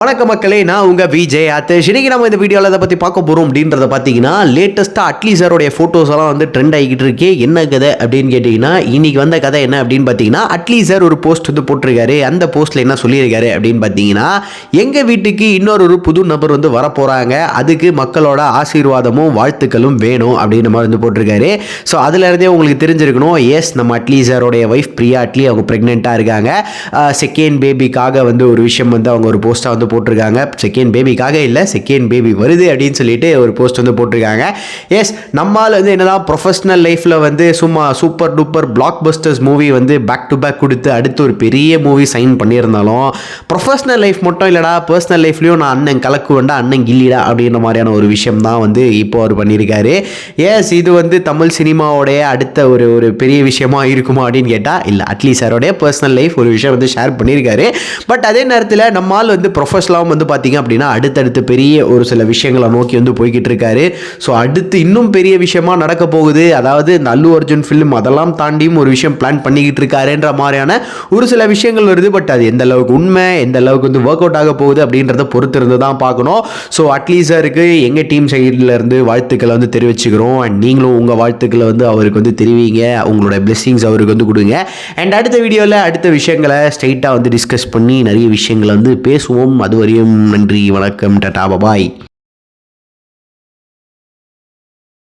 வணக்க மக்களே, நான் உங்க விஜய் ஆத்தேஷ். இன்னைக்கு நம்ம இந்த வீடியோவில் அதை பற்றி பார்க்க போகிறோம் அப்படின்றத பார்த்தீங்கன்னா, லேட்டஸ்ட்டாக அட்லி சாரோடைய ஃபோட்டோஸ் எல்லாம் வந்து ட்ரெண்ட் ஆகிக்கிட்டு இருக்கே. என்ன கதை அப்படின்னு கேட்டிங்கன்னா, இன்னைக்கு வந்த கதை என்ன அப்படின்னு பார்த்தீங்கன்னா, அட்லி சார் ஒரு போஸ்ட் வந்து போட்டிருக்காரு. அந்த போஸ்ட்டில் என்ன சொல்லியிருக்காரு அப்படின்னு பார்த்தீங்கன்னா, எங்கள் வீட்டுக்கு இன்னொரு புது நபர் வந்து வரப்போகிறாங்க, அதுக்கு மக்களோட ஆசீர்வாதமும் வாழ்த்துக்களும் வேணும் அப்படின்னு மாதிரி வந்து போட்டிருக்காரு. ஸோ அதுலேருந்தே உங்களுக்கு தெரிஞ்சிருக்கணும், எஸ் நம்ம அட்லி சாரோடைய ஒய்ஃப் பிரியா அட்லி அவங்க ப்ரெக்னெண்ட்டாக இருக்காங்க. செகண்ட் பேபிக்காக வந்து ஒரு விஷயம் வந்து அவங்க ஒரு போஸ்ட்டாக வந்து போட்டிருக்காங்க. செகண்ட் பேபிக்காக இல்லை, செகண்ட் பேபி வருது அப்படின்னு சொல்லிட்டு ஒரு போஸ்ட் வந்து போட்டிருக்காங்க. எஸ், நம்மால் வந்து என்னதான் ப்ரொஃபஷனல் லைஃப்பில் வந்து சும்மா super duper blockbusters movie வந்து பேக் டு பேக் கொடுத்து அடுத்து ஒரு பெரிய மூவி சைன் பண்ணியிருந்தாலும், ப்ரொஃபஷனல் லைஃப் மட்டும் இல்லைடா, பர்சனல் லைஃப்லையும் நான் அண்ணன் கலக்குவேண்டா, அண்ணன் கில்லிடா அப்படின்ற மாதிரியான ஒரு விஷயம் தான் வந்து இப்போ அவர் பண்ணியிருக்காரு. எஸ், இது வந்து தமிழ் சினிமாவோடைய அடுத்த ஒரு பெரிய விஷயமா இருக்குமா அப்படின்னு கேட்டால் இல்லை. அட்லி சாரோடைய பர்சனல் லைஃப் ஒரு விஷயம் வந்து ஷேர் பண்ணியிருக்காரு. பட் அதே நேரத்தில் நம்மால் வந்து ப்ரொஃபஷனலாகவும் வந்து பார்த்தீங்க அப்படின்னா அடுத்தடுத்து பெரிய ஒரு சில விஷயங்களை நோக்கி வந்து போய்கிட்டு இருக்காரு. ஸோ அடுத்து இன்னும் பெரிய விஷயமா நடக்க போகுது. அதாவது இந்த அல்லு அர்ஜுன் ஃபிலிம் அதெல்லாம் தாண்டியும் ஒரு விஷயம் பிளான் பண்ணிக்கிட்டு இருக்காருன்ற மாதிரியான ஒரு சில விஷயங்கள் வருது. பட் அது எந்த அளவுக்கு உண்மை, எந்த அளவுக்கு வந்து ஒர்க் அவுட் ஆக போகுது அப்படின்றத பொறுத்து இருந்து தான் பார்க்கணும். ஸோ அட்லீஸ்ட் சாருக்கு எங்கள் டீம் சைடில் இருந்து வாழ்த்துக்களை வந்து தெரிவிச்சுக்கிறோம். அண்ட் நீங்களும் உங்கள் வாழ்த்துக்களை வந்து அவருக்கு வந்து தெரிவிங்க, உங்களோட பிளெஸிங்ஸ் அவருக்கு வந்து கொடுங்க. அண்ட் அடுத்த வீடியோவில் அடுத்த விஷயங்களை ஸ்ட்ரைட்டாக வந்து டிஸ்கஸ் பண்ணி நிறைய விஷயங்களை வந்து பேசுவோம். அது வரையும் நன்றி, வணக்கம், டாடா, பாய்.